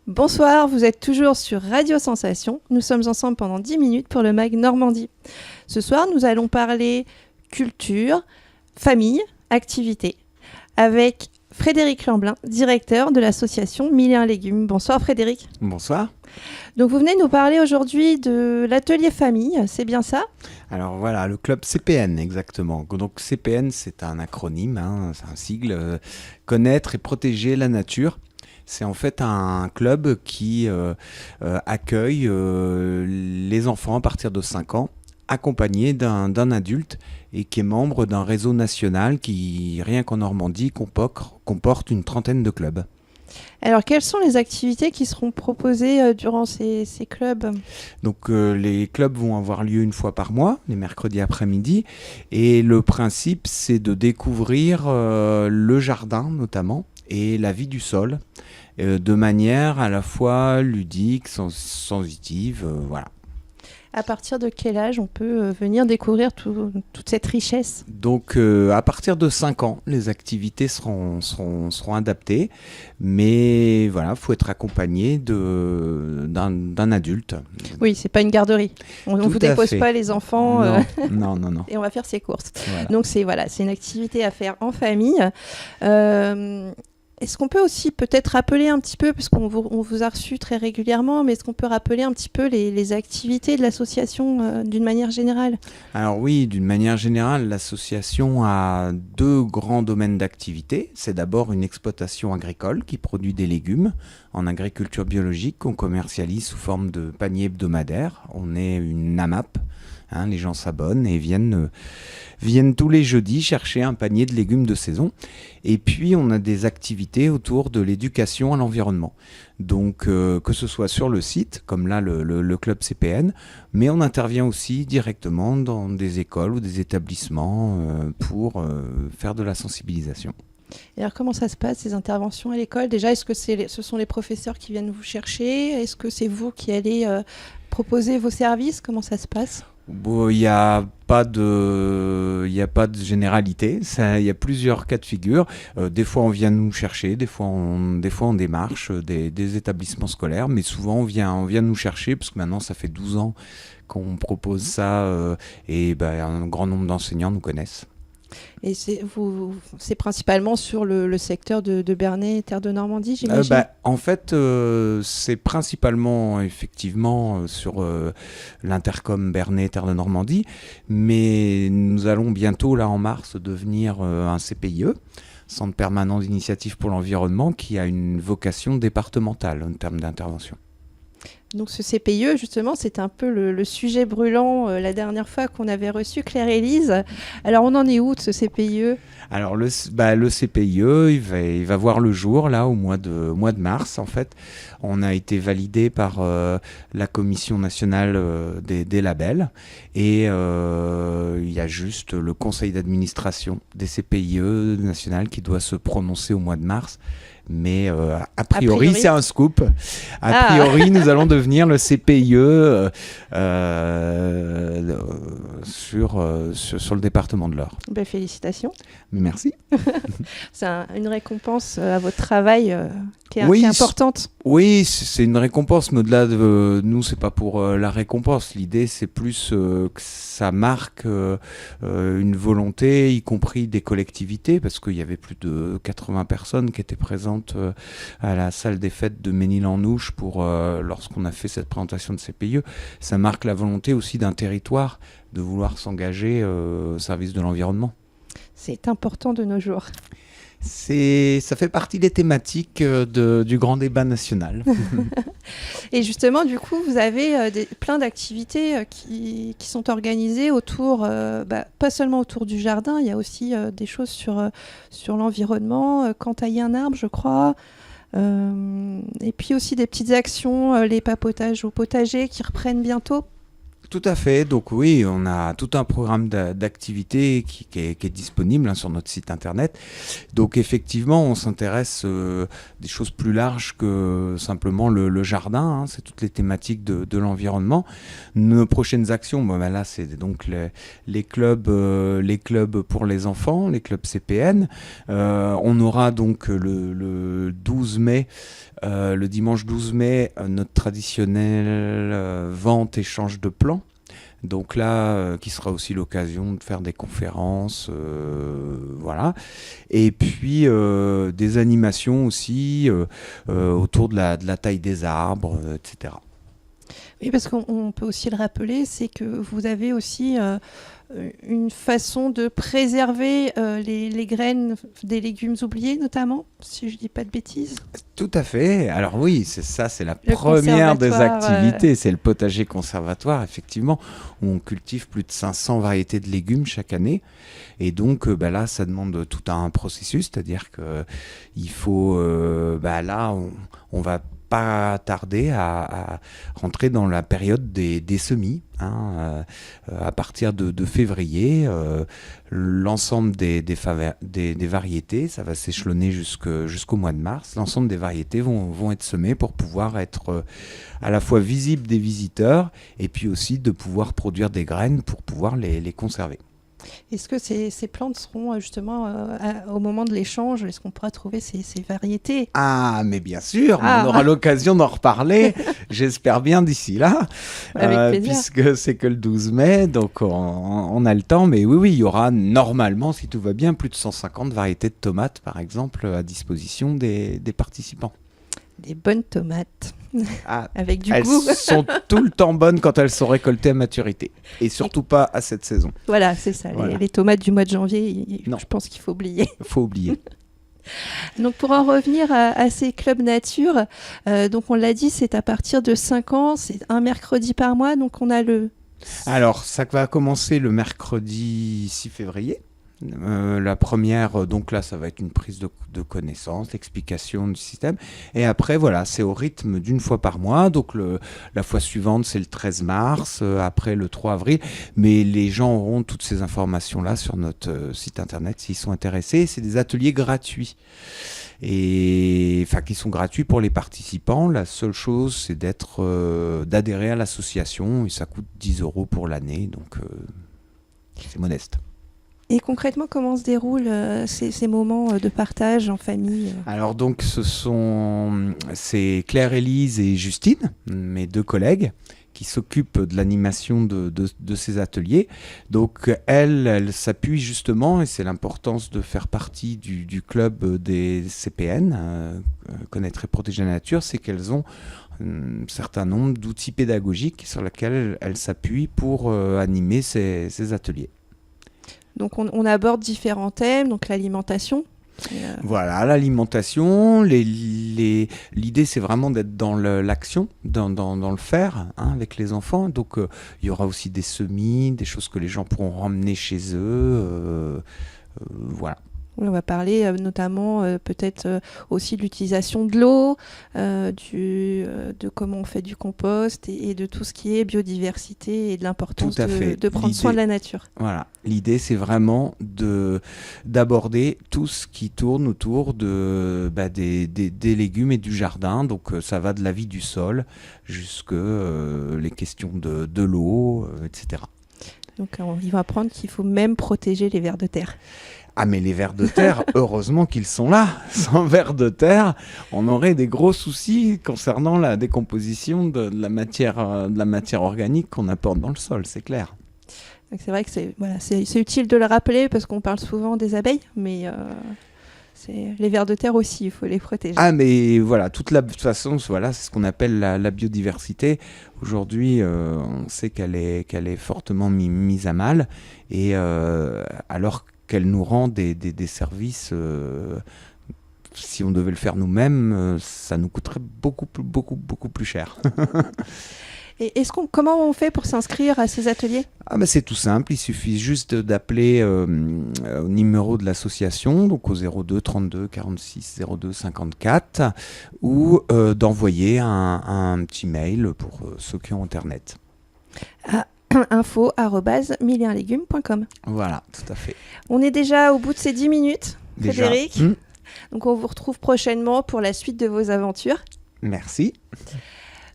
Bonsoir, vous êtes toujours sur Radio Sensation. Nous sommes ensemble pendant 10 minutes pour le MAG Normandie. Ce soir, nous allons parler culture, famille, activité, avec Frédéric Lamblin, directeur de l'association Mille et un légumes. Bonsoir Frédéric. Bonsoir. Donc vous venez nous parler aujourd'hui de l'atelier famille, c'est bien ça ? Alors voilà, le club CPN exactement. Donc CPN, c'est un acronyme, c'est un sigle, connaître et protéger la nature. C'est en fait un club qui accueille les enfants à partir de 5 ans, accompagnés d'un adulte et qui est membre d'un réseau national qui, rien qu'en Normandie, comporte une trentaine de clubs. Alors, quelles sont les activités qui seront proposées durant ces clubs ? Donc, les clubs vont avoir lieu une fois par mois, les mercredis après-midi. Et le principe, c'est de découvrir le jardin, notamment, et la vie du sol, de manière à la fois ludique, sensitive, voilà. À partir de quel âge on peut venir découvrir toute cette richesse ? Donc, à partir de 5 ans, les activités seront adaptées. Mais voilà, il faut être accompagné d'un adulte. Oui, c'est pas une garderie. On ne vous dépose pas les enfants. Non. Et on va faire ses courses. Voilà. Donc, c'est une activité à faire en famille. Est-ce qu'on peut aussi peut-être rappeler un petit peu, parce qu'on vous a reçu très régulièrement, mais est-ce qu'on peut rappeler un petit peu les activités de l'association d'une manière générale ? Alors oui, d'une manière générale, l'association a 2 grands domaines d'activité. C'est d'abord une exploitation agricole qui produit des légumes en agriculture biologique qu'on commercialise sous forme de panier hebdomadaire. On est une AMAP. Les gens s'abonnent et viennent tous les jeudis chercher un panier de légumes de saison. Et puis, on a des activités autour de l'éducation à l'environnement. Donc, que ce soit sur le site, comme là, le club CPN, mais on intervient aussi directement dans des écoles ou des établissements pour faire de la sensibilisation. Et alors, comment ça se passe, ces interventions à l'école ? Déjà, est-ce que ce sont les professeurs qui viennent vous chercher ? Est-ce que c'est vous qui allez proposer vos services ? Comment ça se passe ? Bon, il n'y a pas de généralité. Il y a plusieurs cas de figure. Des fois, on vient nous chercher, des fois, on démarche des établissements scolaires, mais souvent, on vient nous chercher, parce que maintenant, ça fait 12 ans qu'on propose ça, et un grand nombre d'enseignants nous connaissent. Et c'est principalement sur le secteur de Bernay et Terre de Normandie, j'imagine ? En fait, c'est principalement effectivement sur l'intercom Bernay et Terre de Normandie, mais nous allons bientôt, là en mars, devenir un CPIE, Centre permanent d'initiative pour l'environnement, qui a une vocation départementale en termes d'intervention. Donc ce CPIE, justement, c'est un peu le sujet brûlant la dernière fois qu'on avait reçu Claire-Élise. Alors on en est où de ce CPIE ? Alors le CPIE, il va voir le jour là au mois de mars en fait. On a été validé par la Commission nationale des labels et il y a juste le conseil d'administration des CPIE national qui doit se prononcer au mois de mars. Mais a priori, c'est un scoop. A priori, nous allons devenir le CPIE sur le département de l'Eure. Félicitations. Mais merci. C'est une récompense à votre travail qui est importante. Oui, c'est une récompense, mais au-delà de nous, c'est pas pour la récompense. L'idée, c'est plus que ça marque une volonté, y compris des collectivités, parce qu'il y avait plus de 80 personnes qui étaient présentes à la salle des fêtes de Ménil-en-Ouche lorsqu'on a fait cette présentation de CPIE. Ça marque la volonté aussi d'un territoire de vouloir s'engager au service de l'environnement. C'est important de nos jours. Ça fait partie des thématiques du grand débat national. Et justement, du coup, vous avez plein d'activités qui sont organisées autour, pas seulement autour du jardin, il y a aussi des choses sur l'environnement, quand tailler un arbre, je crois. Et puis aussi des petites actions, les papotages au potager qui reprennent bientôt. Tout à fait. Donc oui, on a tout un programme d'activités qui est disponible sur notre site internet. Donc effectivement, on s'intéresse des choses plus larges que simplement le jardin. C'est toutes les thématiques de l'environnement. Nos prochaines actions, là, c'est donc les clubs pour les enfants, les clubs CPN. On aura donc le 12 mai, le dimanche 12 mai, notre traditionnelle vente échange de plants. Donc là, qui sera aussi l'occasion de faire des conférences, voilà. Et puis des animations aussi autour de la taille des arbres, etc. Oui, parce qu'on peut aussi le rappeler, c'est que vous avez aussi une façon de préserver les graines des légumes oubliés, notamment, si je ne dis pas de bêtises. Tout à fait. Alors oui, c'est la première des activités. C'est le potager conservatoire, effectivement, où on cultive plus de 500 variétés de légumes chaque année. Et donc là, ça demande tout un processus, c'est-à-dire qu'il faut, là, on va pas tarder à rentrer dans la période des semis. À partir de février, l'ensemble des variétés, ça va s'échelonner jusqu'au mois de mars, l'ensemble des variétés vont être semées pour pouvoir être à la fois visibles des visiteurs et puis aussi de pouvoir produire des graines pour pouvoir les conserver. Est-ce que ces plantes seront justement au moment de l'échange, est-ce qu'on pourra trouver ces variétés? Ah, mais bien sûr, on aura l'occasion d'en reparler, j'espère bien d'ici là, puisque c'est que le 12 mai, donc on a le temps, mais oui, il y aura normalement, si tout va bien, plus de 150 variétés de tomates, par exemple, à disposition des participants. Des bonnes tomates. Avec du goût. Elles sont tout le temps bonnes quand elles sont récoltées à maturité. Et surtout pas à cette saison. Voilà, c'est ça. Voilà. Les tomates du mois de janvier, je pense qu'il faut oublier. Il faut oublier. Donc pour en revenir à ces clubs nature, donc on l'a dit, c'est à partir de 5 ans, c'est un mercredi par mois, donc on a le... Alors ça va commencer le mercredi 6 février. La première, donc là, ça va être une prise de connaissance, l'explication du système. Et après, voilà, c'est au rythme d'une fois par mois. Donc la fois suivante, c'est le 13 mars, après le 3 avril. Mais les gens auront toutes ces informations-là sur notre site internet s'ils sont intéressés. C'est des ateliers gratuits. Qui sont gratuits pour les participants. La seule chose, c'est d'adhérer à l'association. Et ça coûte 10 € pour l'année. Donc, c'est modeste. Et concrètement, comment se déroulent ces moments de partage en famille? Alors donc, c'est Claire-Élise et Justine, mes 2 collègues, qui s'occupent de l'animation de ces ateliers. Donc elles s'appuient justement, et c'est l'importance de faire partie du club des CPN, Connaître et protéger la nature, c'est qu'elles ont un certain nombre d'outils pédagogiques sur lesquels elles s'appuient pour animer ces ateliers. Donc on aborde différents thèmes, donc l'alimentation. Voilà, l'alimentation, l'idée c'est vraiment d'être dans l'action, dans le faire avec les enfants. Donc il y aura aussi des semis, des choses que les gens pourront ramener chez eux. Voilà. On va parler notamment peut-être aussi de l'utilisation de l'eau, de comment on fait du compost et de tout ce qui est biodiversité et de l'importance de prendre soin de la nature. Voilà, l'idée c'est vraiment d'aborder tout ce qui tourne autour des légumes et du jardin. Donc ça va de la vie du sol jusqu'à les questions de l'eau, etc. Donc il va apprendre qu'il faut même protéger les vers de terre. Ah mais les vers de terre, heureusement qu'ils sont là. Sans vers de terre, on aurait des gros soucis concernant la décomposition de la matière organique qu'on apporte dans le sol, c'est clair. Donc c'est vrai que c'est utile de le rappeler parce qu'on parle souvent des abeilles, mais les vers de terre aussi, il faut les protéger. Ah mais voilà, de toute façon, voilà, c'est ce qu'on appelle la biodiversité. Aujourd'hui, on sait qu'elle est fortement mise à mal, et alors qu'elle nous rend des services, si on devait le faire nous-mêmes, ça nous coûterait beaucoup plus cher. Et comment on fait pour s'inscrire à ces ateliers ? C'est tout simple, il suffit juste d'appeler au numéro de l'association, donc au 02 32 46 02 54, ou d'envoyer un petit mail pour ceux qui ont Internet. info@1001legumes.com. Voilà, tout à fait. On est déjà au bout de ces 10 minutes, Déjà. Frédéric. Donc on vous retrouve prochainement pour la suite de vos aventures. Merci.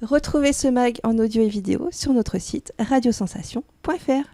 Retrouvez ce mag en audio et vidéo sur notre site radiosensation.fr.